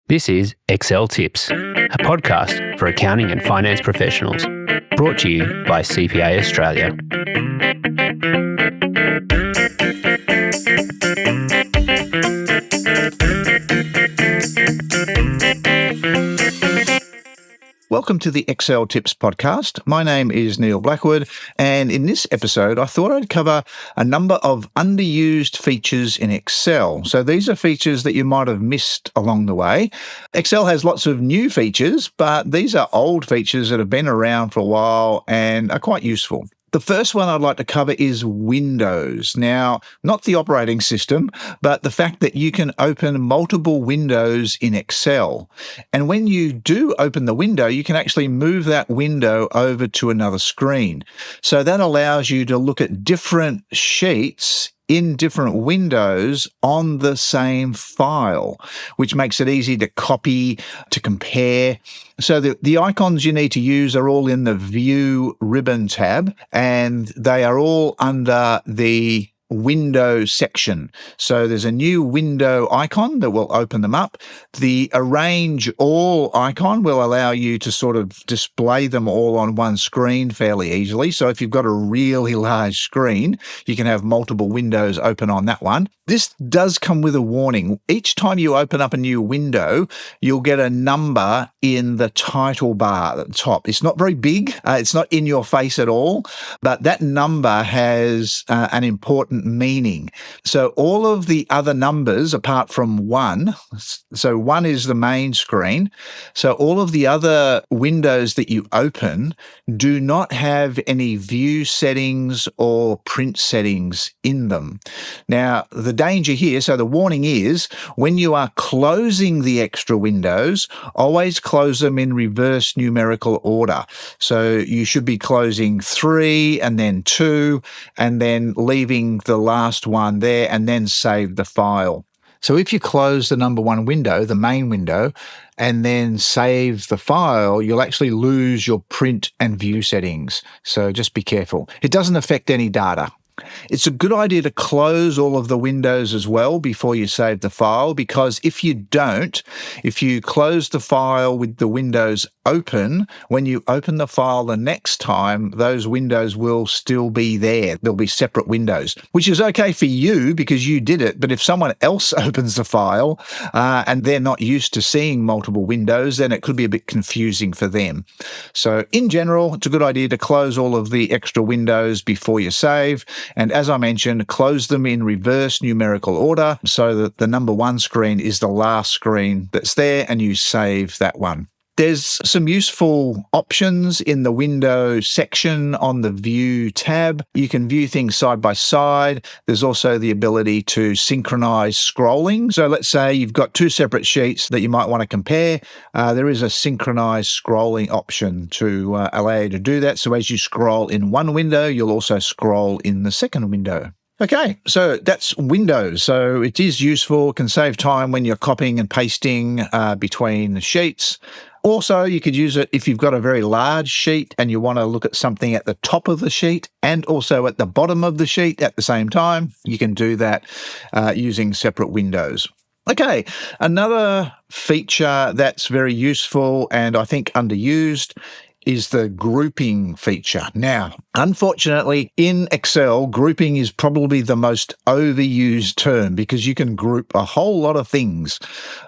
This is Excel Tips, a podcast for accounting and finance professionals, brought to you by CPA Australia. Welcome to the Excel Tips podcast. My name is Neale Blackwood, and in this episode, I thought I'd cover a number of underused features in Excel. So these are features that you might have missed along the way. Excel has lots of new features, but these are old features that have been around for a while and are quite useful. The first one I'd like to cover is Windows. Now, not the operating system, but the fact that you can open multiple windows in Excel. And when you do open the window, you can actually move that window over to another screen. So that allows you to look at different sheets in different windows on the same file, which makes it easy to copy, to compare. So the icons you need to use are all in the View ribbon tab, and they are all under the Window section. So there's a new window icon that will open them up. The Arrange All icon will allow you to sort of display them all on one screen fairly easily. So if you've got a really large screen, you can have multiple windows open on that one. This does come with a warning. Each time you open up a new window, you'll get a number in the title bar at the top. It's not very big. It's not in your face at all, but that number has an important meaning. So all of the other numbers apart from 1, so 1 is the main screen, so all of the other windows that you open do not have any view settings or print settings in them. Now, the danger here, so the warning is when you are closing the extra windows, always close them in reverse numerical order. So you should be closing 3 and then 2 and then leaving the last one there and then save the file. So if you close the number 1 window, the main window, and then save the file, you'll actually lose your print and view settings. So just be careful. It doesn't affect any data. It's a good idea to close all of the windows as well before you save the file, because if you don't, if you close the file with the windows open, when you open the file the next time, those windows will still be there. There'll be separate windows, which is okay for you because you did it. But if someone else opens the file and they're not used to seeing multiple windows, then it could be a bit confusing for them. So in general, it's a good idea to close all of the extra windows before you save. And as I mentioned, close them in reverse numerical order so that the number 1 screen is the last screen that's there and you save that one. There's some useful options in the window section on the View tab. You can view things side by side. There's also the ability to synchronize scrolling. So let's say you've got 2 separate sheets that you might want to compare. There is a synchronized scrolling option to allow you to do that. So as you scroll in one window, you'll also scroll in the second window. Okay, so that's Windows. So it is useful, can save time when you're copying and pasting between the sheets. Also, you could use it if you've got a very large sheet and you want to look at something at the top of the sheet and also at the bottom of the sheet at the same time. You can do that using separate windows. Okay, another feature that's very useful and I think underused is the grouping feature. Now, unfortunately, in Excel, grouping is probably the most overused term because you can group a whole lot of things.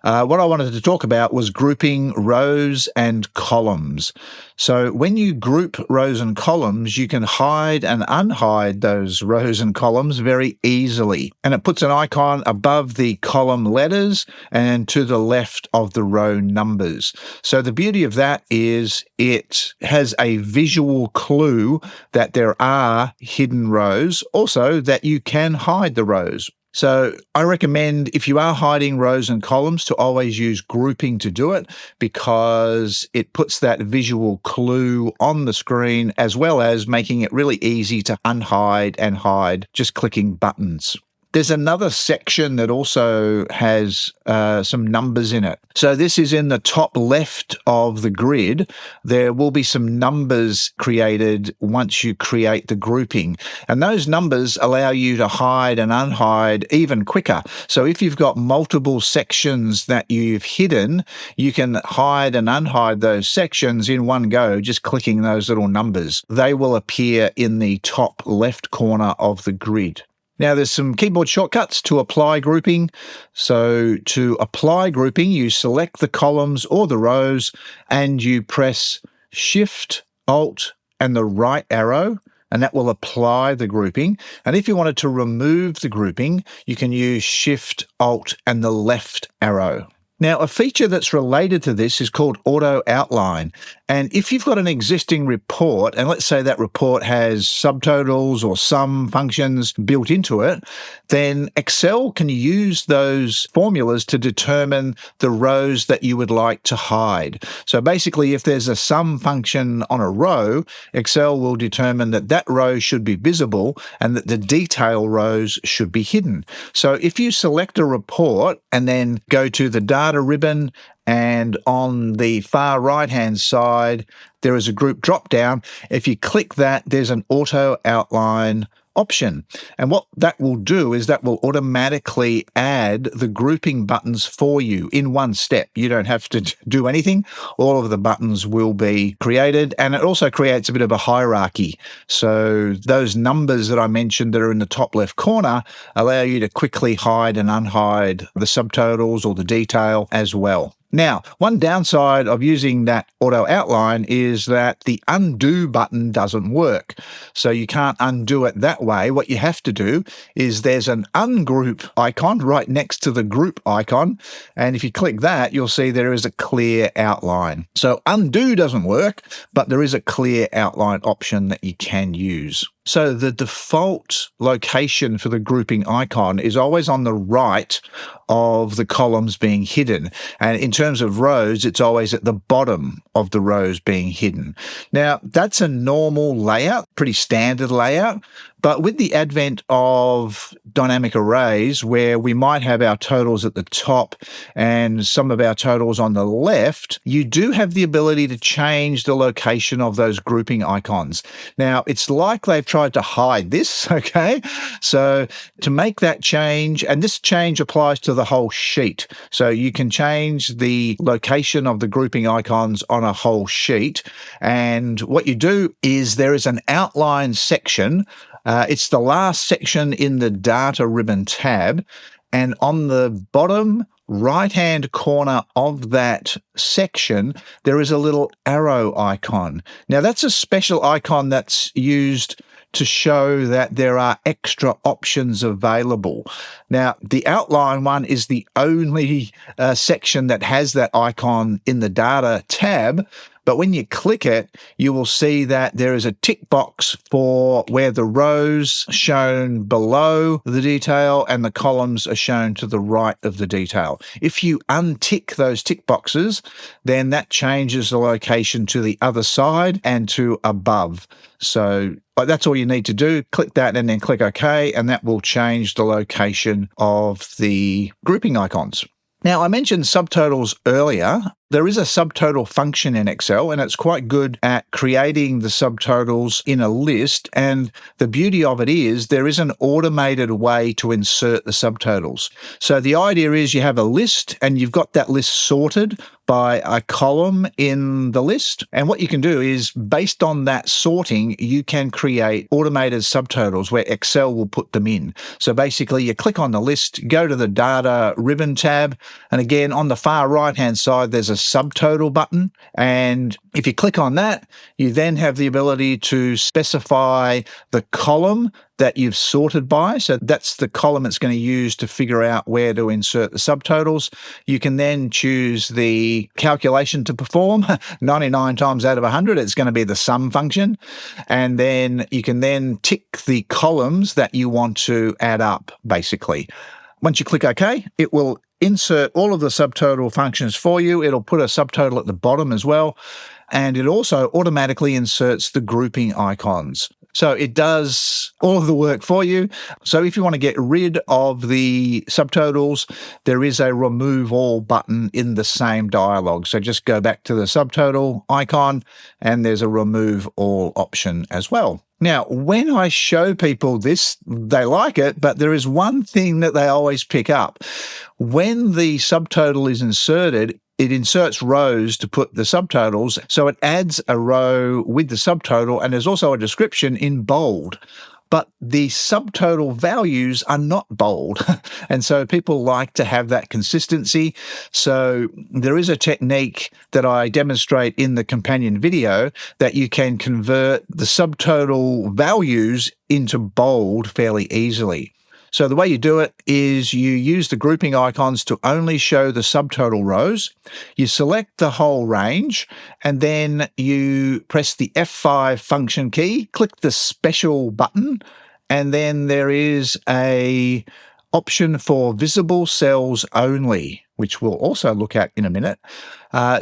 What I wanted to talk about was grouping rows and columns. So when you group rows and columns, you can hide and unhide those rows and columns very easily. And it puts an icon above the column letters and to the left of the row numbers. So the beauty of that is it has a visual clue that there are hidden rows, also that you can hide the rows. So I recommend if you are hiding rows and columns to always use grouping to do it because it puts that visual clue on the screen as well as making it really easy to unhide and hide just clicking buttons. There's another section that also has some numbers in it. So this is in the top left of the grid. There will be some numbers created once you create the grouping. And those numbers allow you to hide and unhide even quicker. So if you've got multiple sections that you've hidden, you can hide and unhide those sections in one go, just clicking those little numbers. They will appear in the top left corner of the grid. Now, there's some keyboard shortcuts to apply grouping. So to apply grouping, you select the columns or the rows and you press Shift, Alt, and the right arrow, and that will apply the grouping. And if you wanted to remove the grouping, you can use Shift, Alt, and the left arrow. Now, a feature that's related to this is called auto outline. And if you've got an existing report, and let's say that report has subtotals or sum functions built into it, then Excel can use those formulas to determine the rows that you would like to hide. So basically, if there's a sum function on a row, Excel will determine that that row should be visible and that the detail rows should be hidden. So if you select a report and then go to the data ribbon, and on the far right-hand side, there is a group drop-down. If you click that, there's an auto outline option. And what that will do is that will automatically add the grouping buttons for you in one step. You don't have to do anything. All of the buttons will be created, and it also creates a bit of a hierarchy. So those numbers that I mentioned that are in the top left corner allow you to quickly hide and unhide the subtotals or the detail as well. Now, one downside of using that auto outline is that the undo button doesn't work. So you can't undo it that way. What you have to do is there's an ungroup icon right next to the group icon. And if you click that, you'll see there is a clear outline. So undo doesn't work, but there is a clear outline option that you can use. So the default location for the grouping icon is always on the right of the columns being hidden. And in terms of rows, it's always at the bottom of the rows being hidden. Now, that's a normal layout, pretty standard layout. But with the advent of dynamic arrays, where we might have our totals at the top and some of our totals on the left, you do have the ability to change the location of those grouping icons. Now, it's like they've tried to hide this, okay? So to make that change, and this change applies to the whole sheet. So you can change the location of the grouping icons on a whole sheet. And what you do is there is an outline section. It's the last section in the data ribbon tab, and on the bottom right-hand corner of that section, there is a little arrow icon. Now, that's a special icon that's used to show that there are extra options available. Now, the outline one is the only section that has that icon in the data tab. But when you click it, you will see that there is a tick box for where the rows are shown below the detail and the columns are shown to the right of the detail. If you untick those tick boxes, then that changes the location to the other side and to above. So that's all you need to do. Click that and then click OK, and that will change the location of the grouping icons. Now, I mentioned subtotals earlier. There is a subtotal function in Excel, and it's quite good at creating the subtotals in a list. And the beauty of it is there is an automated way to insert the subtotals. So the idea is you have a list and you've got that list sorted by a column in the list. And what you can do is, based on that sorting, you can create automated subtotals where Excel will put them in. So basically, you click on the list, go to the data ribbon tab, and again, on the far right-hand side, there's a subtotal button. And if you click on that, you then have the ability to specify the column that you've sorted by. So that's the column it's going to use to figure out where to insert the subtotals. You can then choose the calculation to perform. 99 times out of 100, it's going to be the sum function. And then you can then tick the columns that you want to add up, basically. Once you click OK, it will insert all of the subtotal functions for you. It'll put a subtotal at the bottom as well. And it also automatically inserts the grouping icons. So it does all of the work for you. So if you want to get rid of the subtotals, there is a remove all button in the same dialog. So just go back to the subtotal icon and there's a remove all option as well. Now, when I show people this, they like it, but there is one thing that they always pick up. When the subtotal is inserted, it inserts rows to put the subtotals, so it adds a row with the subtotal, and there's also a description in bold. But the subtotal values are not bold, and so people like to have that consistency. So there is a technique that I demonstrate in the companion video that you can convert the subtotal values into bold fairly easily. So the way you do it is you use the grouping icons to only show the subtotal rows. You select the whole range, and then you press the F5 function key, click the special button, and then there is a option for visible cells only, which we'll also look at in a minute.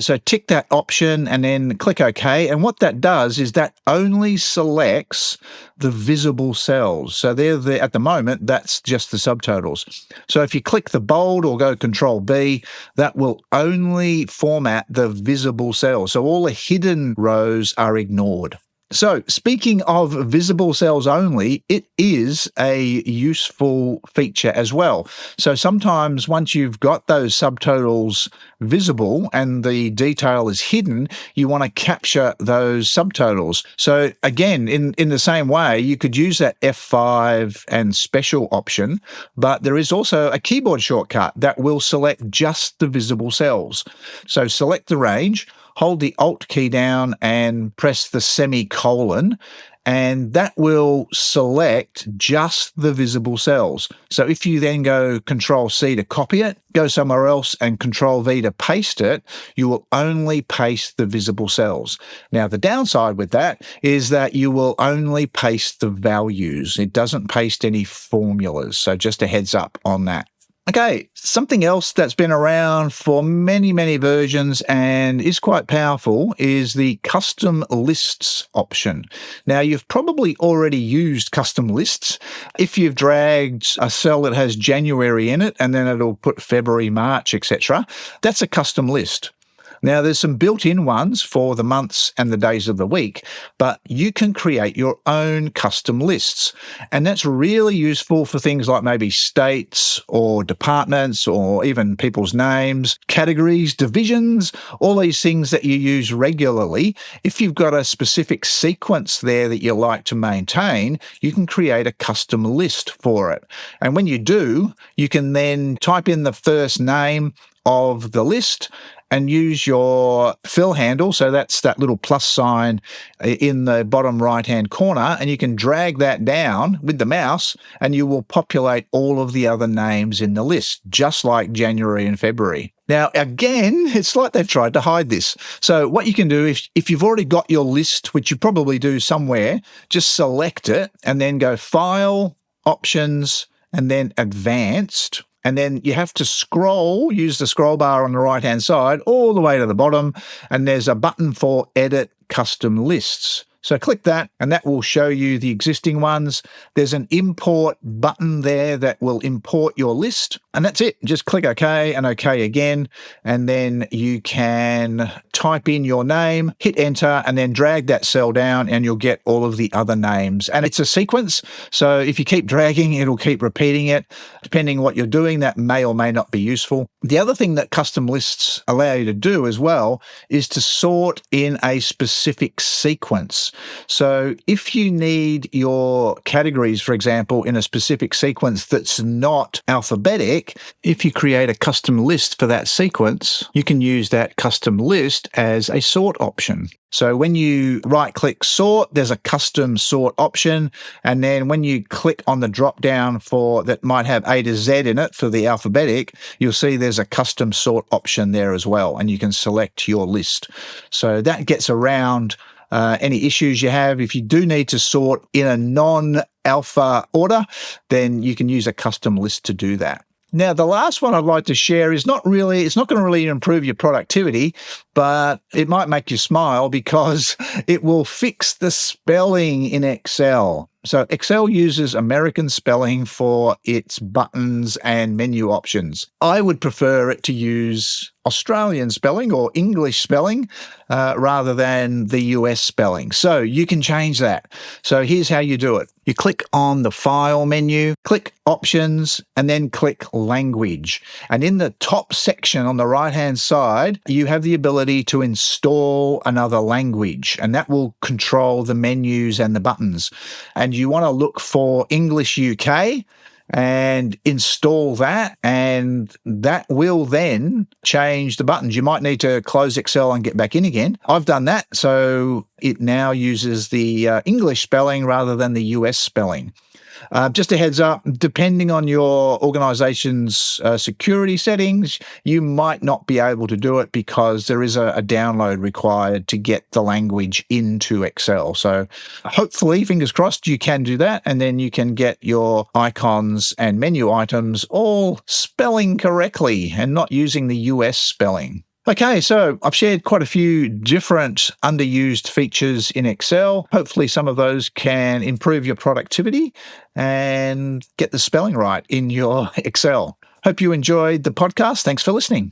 So tick that option and then click OK. And what that does is that only selects the visible cells. So they're there at the moment, that's just the subtotals. So if you click the bold or go Control B, that will only format the visible cells. So all the hidden rows are ignored. So speaking of visible cells only, it is a useful feature as well. So sometimes once you've got those subtotals visible and the detail is hidden, you want to capture those subtotals. So again, in the same way, you could use that F5 and special option, but there is also a keyboard shortcut that will select just the visible cells. So select the range, hold the Alt key down and press the semicolon, and that will select just the visible cells. So if you then go Control C to copy it, go somewhere else and Control V to paste it, you will only paste the visible cells. Now, the downside with that is that you will only paste the values. It doesn't paste any formulas. So just a heads up on that. Okay, something else that's been around for many, many versions and is quite powerful is the custom lists option. Now, you've probably already used custom lists. If you've dragged a cell that has January in it and then it'll put February, March, etc., that's a custom list. Now, there's some built-in ones for the months and the days of the week, but you can create your own custom lists. And that's really useful for things like maybe states or departments or even people's names, categories, divisions, all these things that you use regularly. If you've got a specific sequence there that you like to maintain, you can create a custom list for it. And when you do, you can then type in the first name of the list and use your fill handle. So that's that little plus sign in the bottom right-hand corner, and you can drag that down with the mouse and you will populate all of the other names in the list, just like January and February. Now, again, it's like they've tried to hide this. So what you can do, if you've already got your list, which you probably do somewhere, just select it and then go File, Options, and then Advanced. And then you have to scroll, use the scroll bar on the right-hand side all the way to the bottom, and there's a button for Edit Custom Lists. So click that, and that will show you the existing ones. There's an import button there that will import your list, and that's it. Just click OK and OK again, and then you can type in your name, hit Enter, and then drag that cell down, and you'll get all of the other names. And it's a sequence, so if you keep dragging, it'll keep repeating it. Depending on what you're doing, that may or may not be useful. The other thing that custom lists allow you to do as well is to sort in a specific sequence. So if you need your categories, for example, in a specific sequence that's not alphabetic, if you create a custom list for that sequence, you can use that custom list as a sort option. So when you right-click Sort, there's a custom sort option. And then when you click on the drop-down for that might have A to Z in it for the alphabetic, you'll see there's a custom sort option there as well, and you can select your list. So that gets around any issues you have. If you do need to sort in a non-alpha order, then you can use a custom list to do that. Now, the last one I'd like to share is it's not going to really improve your productivity, but it might make you smile because it will fix the spelling in Excel. So Excel uses American spelling for its buttons and menu options. I would prefer it to use Australian spelling or English spelling rather than the US spelling. So you can change that. So here's how you do it. You click on the File menu, click Options, and then click Language. And in the top section on the right-hand side, you have the ability to install another language, and that will control the menus and the buttons. And you want to look for English UK and install that, and that will then change the buttons. You might need to close Excel and get back in again. I've done that, so it now uses the English spelling rather than the US spelling. Just a heads up, depending on your organization's security settings, you might not be able to do it because there is a download required to get the language into Excel. So hopefully, fingers crossed, you can do that, and then you can get your icons and menu items all spelling correctly and not using the US spelling. Okay, so I've shared quite a few different underused features in Excel. Hopefully some of those can improve your productivity and get the spelling right in your Excel. Hope you enjoyed the podcast. Thanks for listening.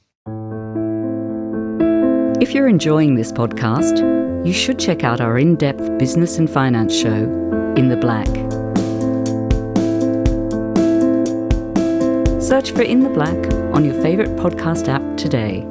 If you're enjoying this podcast, you should check out our in-depth business and finance show, In the Black. Search for In the Black on your favourite podcast app today.